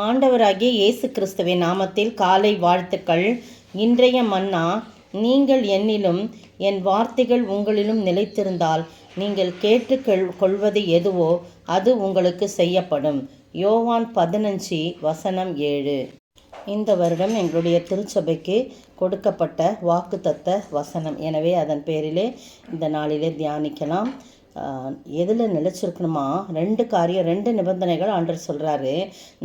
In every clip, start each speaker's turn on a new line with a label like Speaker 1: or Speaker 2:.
Speaker 1: ஆண்டவராகிய இயேசு கிறிஸ்துவின் நாமத்தில் காலை வாழ்த்துக்கள். இன்றைய மன்னா, நீங்கள் என்னிலும் என் வார்த்தைகள் உங்களிலும் நிலைத்திருந்தால் நீங்கள் கேட்டு கொள்வது எதுவோ அது உங்களுக்கு செய்யப்படும். யோவான் 15:7. இந்த வருடம் எங்களுடைய திருச்சபைக்கு கொடுக்கப்பட்ட வாக்குத்தத்த வசனம். எனவே அதன் பேரிலே இந்த நாளிலே தியானிக்கலாம். எதில் நிலைச்சிருக்கணுமா? 2 நிபந்தனைகள் ஆண்டவர் சொல்கிறாரு.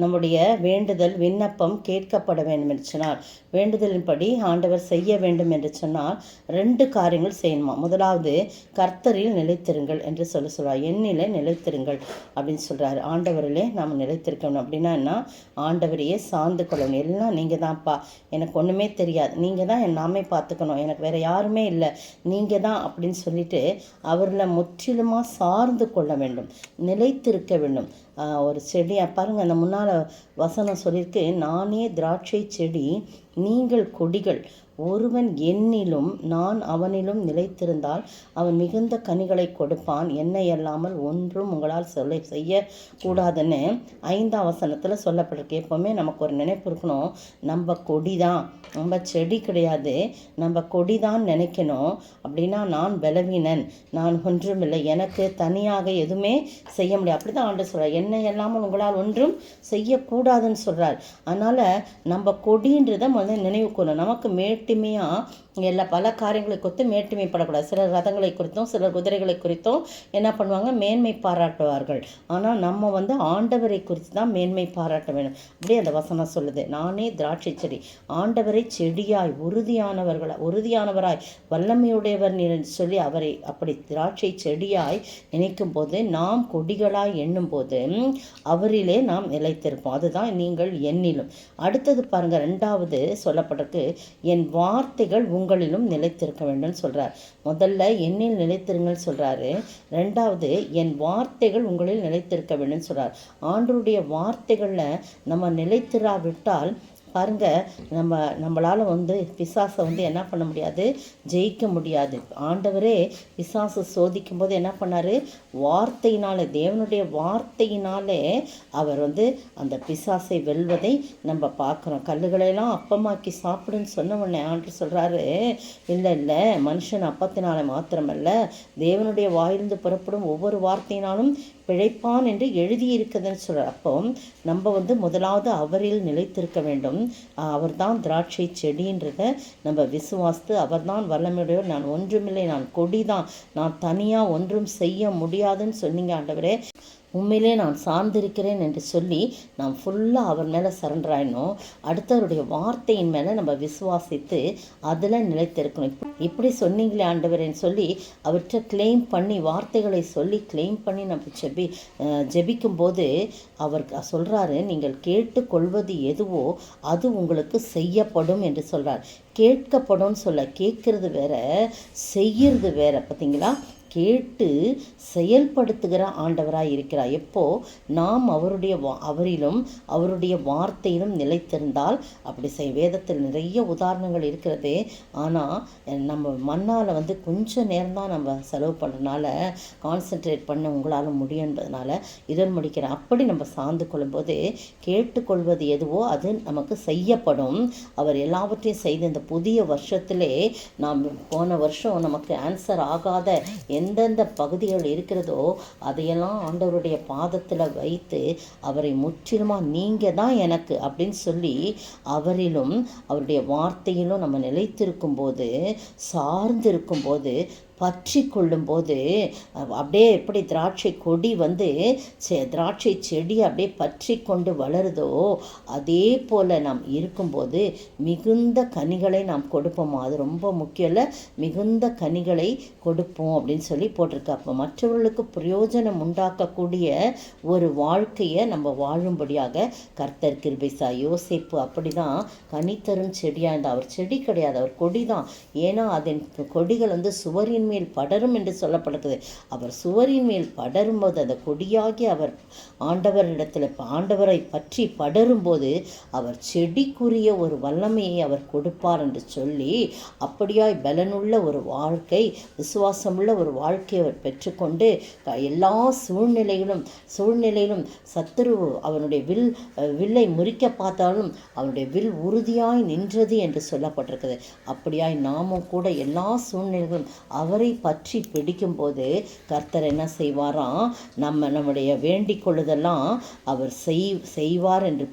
Speaker 1: நம்முடைய வேண்டுதல் விண்ணப்பம் கேட்கப்பட வேண்டும் என்று சொன்னால், வேண்டுதலின்படி ஆண்டவர் செய்ய வேண்டும் என்று சொன்னால் 2 காரியங்கள் செய்யணுமா. முதலாவது, கர்த்தரில் நிலைத்திருங்கள் என்று சொல்கிறார். என்னிலே நிலைத்திருங்கள் அப்படின்னு சொல்கிறாரு. ஆண்டவரிலே நாம் நிலைத்திருக்கணும். அப்படின்னா என்ன? ஆண்டவரையே சார்ந்து கொள்ளணும். எல்லாம் நீங்கள் தான்ப்பா, எனக்கு ஒன்றுமே தெரியாது, நீங்கள் தான் என் நாமே பார்த்துக்கணும், எனக்கு வேறு யாருமே இல்லை, நீங்கள் தான் அப்படின்னு சொல்லிட்டு அவரில் முற்றிலும் சார்ந்து கொள்ள வேண்டும், நிலைத்திருக்க வேண்டும். ஒரு செடியை பாருங்கள், அந்த முன்னால் வசனம் சொல்லியிருக்கு, நானே திராட்சை செடி, நீங்கள் கொடிகள். ஒருவன் என்னிலும் நான் அவனிலும் நிலைத்திருந்தால் அவன் மிகுந்த கனிகளை கொடுப்பான், என்னை அல்லாமல் ஒன்றும் உங்களால் செய்யக்கூடாதுன்னு 5ஆம் வசனத்தில் சொல்லப்பட்டிருக்கு. எப்போவுமே நமக்கு ஒரு நினைப்பு இருக்கணும், நம்ம கொடி தான், நம்ம செடி கிடையாது, நம்ம கொடி தான் நினைக்கணும். அப்படின்னா நான் பலவீனன், நான் ஒன்றுமில்லை, எனக்கு தனியாக எதுவுமே செய்ய முடியாது. அப்படி தான் ஆண்டு சொல்கிறார், என்னை அல்லாமல் உங்களால் ஒன்றும் செய்யக்கூடாதுன்னு சொல்கிறார். அதனால் நம்ம கொடின்றதை முதல்ல நினைவு கொள்ளணும். நமக்கு மேட்டுமையாக எல்லா பல காரியங்களை குறித்து மேட்டுமைப்படக்கூடாது. சிலர் ரதங்களை குறித்தும் சிலர் குதிரைகளை குறித்தும் என்ன பண்ணுவாங்க, மேன்மை பாராட்டுவார்கள். ஆனால் நம்ம ஆண்டவரை குறித்து தான் மேன்மை பாராட்ட வேண்டும். அப்படியே அந்த வசனம் சொல்லுது, நானே திராட்சை செடி, ஆண்டவரை செடியாய் உறுதியானவராய் வல்லமையுடையவர் சொல்லி அவரை அப்படி திராட்சை செடியாய் நினைக்கும் போது, நாம் கொடிகளாய் எண்ணும் போது அவரிலே நாம் நிலைத்திருப்போம். அதுதான் நீங்கள் என்னிலும். அடுத்தது பாருங்க, 2வது சொல்லப்பட்டிருக்கு, என் வார்த்தைகள் உங்களிலும் நிலைத்திருக்க வேண்டும் சொல்றார். முதல்ல என்னில் நிலைத்திருங்கள் சொல்றாரு. 2வது என் வார்த்தைகள் உங்களில் நிலைத்திருக்க வேண்டும் சொல்றார். ஆண்டவருடைய வார்த்தைகள்ல நம்ம நிலைத்திராவிட்டால் பாருங்க, நம்மளால் பிசாசை என்ன பண்ண முடியாது, ஜெயிக்க முடியாது. ஆண்டவரே பிசாசு சோதிக்கும் போது என்ன பண்ணார், வார்த்தையினாலே, தேவனுடைய வார்த்தையினாலே அவர் அந்த பிசாசை வெல்வதை நம்ம பார்க்குறோம். கல்லுகளையெல்லாம் அப்பமாக்கி சாப்பிடுன்னு சொன்ன உடனே ஆண்டவர் சொல்கிறாரு, இல்லை, மனுஷன் அப்பத்தினால மாத்திரமல்ல, தேவனுடைய வாயிலிருந்து புறப்படும் ஒவ்வொரு வார்த்தையினாலும் பிழைப்பான் என்று எழுதியிருக்குதுன்னு சொல்கிறார். அப்போ நம்ம முதலாவது அவரில் நிலைத்திருக்க வேண்டும். அவர்தான் திராட்சை செடின்றத நம்ம விசுவாசித்து, அவர்தான் வல்லமையுடையவர், நான் ஒன்றுமில்லை, நான் கொடிதான், நான் தனியாக ஒன்றும் செய்ய முடியாதுன்னு சொன்னீங்க ஆண்டவரே, உண்மையிலே நான் சார்ந்திருக்கிறேன் என்று சொல்லி நாம் ஃபுல்லாக அவர் மேலே சரண்டர் ஆகிடணும். அடுத்தவருடைய வார்த்தையின் மேலே நம்ம விசுவாசித்து அதில் நிலைத்திருக்கணும். இப்படி சொன்னீங்களே ஆண்டவரேன்னு சொல்லி அவற்றை கிளைம் பண்ணி, வார்த்தைகளை சொல்லி கிளைம் பண்ணி நம்ம ஜெபிக்கும்போது அவர் சொல்கிறாரு, நீங்கள் கேட்டுக்கொள்வது எதுவோ அது உங்களுக்கு செய்யப்படும் என்று சொல்கிறார். கேட்கப்படும் சொல்ல, கேட்கறது வேற, செய்யறது வேற. பார்த்தீங்களா? கேட்டு செயல்படுத்துகிற ஆண்டவராய் இருக்கிறார். எப்போ நாம் அவரிலும் அவருடைய வார்த்தையிலும் நிலைத்திருந்தால் அப்படி வேதத்தில் நிறைய உதாரணங்கள் இருக்கிறது. ஆனால் நம்ம மண்ணால் கொஞ்சம் நேரம் தான் நம்ம செலவு பண்ணுறதுனால, கான்சென்ட்ரேட் பண்ண உங்களால் முடியுன்றதுனால இதன் முடிக்கிறேன். அப்படி நம்ம சார்ந்து கொள்ளும்போது கேட்டுக்கொள்வது எதுவோ அது நமக்கு செய்யப்படும். அவர் எல்லாவற்றையும் செய்து இந்த புதிய வருஷத்திலே, நாம் போன வருஷம் நமக்கு ஆன்சர் ஆகாத எந்தெந்த பகுதிகள் இருக்கிறதோ அதையெல்லாம் ஆண்டவருடைய பாதத்தில் வைத்து அவரை முற்றிலுமாக நீங்கள் தான் எனக்கு அப்படின்னு சொல்லி அவரிலும் அவருடைய வார்த்தையிலும் நம்ம நிலைத்திருக்கும் போது, சார்ந்திருக்கும் போது, பற்றி கொள்ளும் போது, அப்படியே எப்படி திராட்சை கொடி திராட்சை செடி அப்படியே பற்றி கொண்டு வளருதோ அதே போல் நாம் இருக்கும்போது மிகுந்த கனிகளை நாம் கொடுப்போம். அது ரொம்ப முக்கியம் இல்லை, மிகுந்த கனிகளை கொடுப்போம் அப்படின்னு சொல்லி போட்டிருக்கு. அப்போ மற்றவர்களுக்கு பிரயோஜனம் உண்டாக்கக்கூடிய ஒரு வாழ்க்கையை நம்ம வாழும்படியாக கர்த்தர் கிருபை செய்தார். யோசேப்பு அப்படி தான் கனி தரும் செடியாக இருந்தால், அவர் செடி கிடையாது, அவர் கொடி தான். ஏன்னா அதன் கொடிகள் சுவரின் சுவரின் மேல் படரும் என்று சொல்லப்படுகிறது. அவர் சுவரின் மேல் படரும்போது அந்த கொடியாகி அவர் ஆண்டவரை பற்றி படரும்போது அவர் செடிக்குரிய ஒரு வல்லமையை அவர் கொடுப்பார் என்று சொல்லி, அப்படியாய் பலனுள்ள ஒரு வாழ்க்கை, விசுவாசமுள்ள ஒரு வாழ்க்கையை அவர் பெற்றுக்கொண்டு எல்லா சூழ்நிலையிலும் சத்துரு அவனுடைய வில்லை முறிக்க பார்த்தாலும் அவனுடைய வில் உறுதியாய் நின்றது என்று சொல்லப்பட்டிருக்குது. அப்படியாய் நாமும் கூட எல்லா சூழ்நிலைகளும் அவரை பற்றி பிடிக்கும் போது கர்த்தர் என்ன செய்வாராம், நம்முடைய வேண்டிக் கொள்ளுதெல்லாம் அவர் செய்வார் என்று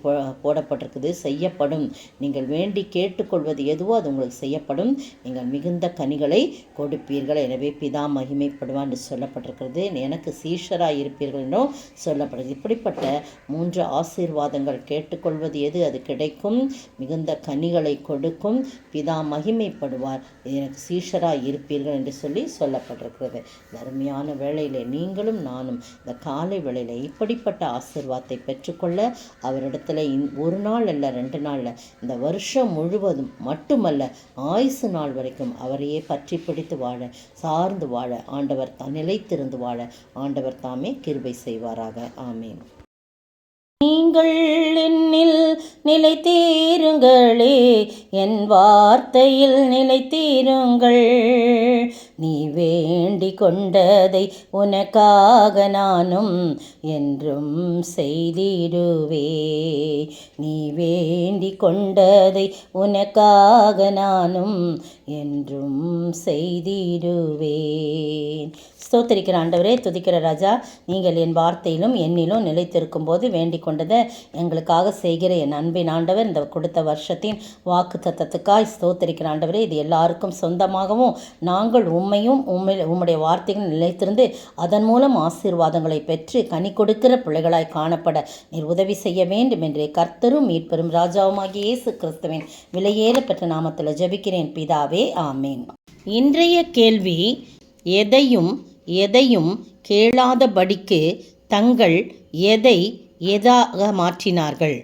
Speaker 1: போடப்பட்டிருக்குது. செய்யப்படும். நீங்கள் வேண்டி கேட்டுக்கொள்வது எதுவோ அது உங்களுக்கு செய்யப்படும். நீங்கள் மிகுந்த கனிகளை கொடுப்பீர்கள், எனவே பிதா மகிமைப்படுவார் என்று சொல்லப்பட்டிருக்கிறது. எனக்கு சீஷராய் இருப்பீர்கள் என்றும் சொல்லப்படுகிறது. இப்படிப்பட்ட 3 ஆசீர்வாதங்கள், கேட்டுக்கொள்வது எது அது கிடைக்கும், மிகுந்த கனிகளை கொடுக்கும், பிதா மகிமைப்படுவார், எனக்கு சீஷராய் இருப்பீர்கள் என்று சொல்லப்பட்டிருக்கிறது. அருமையான வேளையிலே நீங்களும் நானும் இந்த காலை வேளையில இப்படிப்பட்ட ஆசீர்வாதத்தை பெற்றுக்கொள்ள அவரிடத்துல ஒரு நாள் அல்ல 2 நாள்ல, இந்த வருஷம் முழுவதும் மட்டுமல்ல, ஆயுசு நாள் வரைக்கும் அவரையே பற்றி பிடித்து வாழ, சார்ந்து வாழ, ஆண்டவர் நிலைத்திருந்து வாழ ஆண்டவர் தாமே கிருபை செய்வாராக. ஆமீன். நீங்கள் என்னில் நிலைத்தீருங்களே, என் வார்த்தையில் நிலைத்தீருங்கள். நீ வேண்டிக் கொண்டதை உனக்காக நானும் என்றும் செய்திடுவே. நீ வேண்டிக் கொண்டதை உனக்காக நானும் என்றும் செய்திடுவேன். ஸ்தோத்திரிக்கிற ஆண்டவரே, துதிக்கிற ராஜா, நீங்கள் என் வார்த்தையிலும் என்னிலும் நிலைத்திருக்கும் போது வேண்டிக் கொண்டதை எங்களுக்காக செய்கிற என் அன்பின் ஆண்டவர், இந்த கொடுத்த வருஷத்தின் வாக்கு தத்தத்துக்காய் ஸ்தோத்திரிக்கிற ஆண்டவரே, இது எல்லாருக்கும் சொந்தமாகவும் நாங்கள் உம்முடைய வார்த்தைகள் நிலைத்திருந்து அதன் மூலம் ஆசீர்வாதங்களை பெற்று கனி கொடுக்கிற பிள்ளைகளாய் காணப்பட நீர் உதவி செய்ய வேண்டும் என்று கர்த்தரும் மீட்பெரும் ராஜாவுமாகிய இயேசு கிறிஸ்துவின் விலையேற பெற்ற நாமத்தில் ஜெபிக்கிறேன் பிதாவே, ஆமேன். இன்றைய கேள்வி, எதையும் கேளாதபடிக்கு தங்கள் எதை எதாக மாற்றினார்கள்?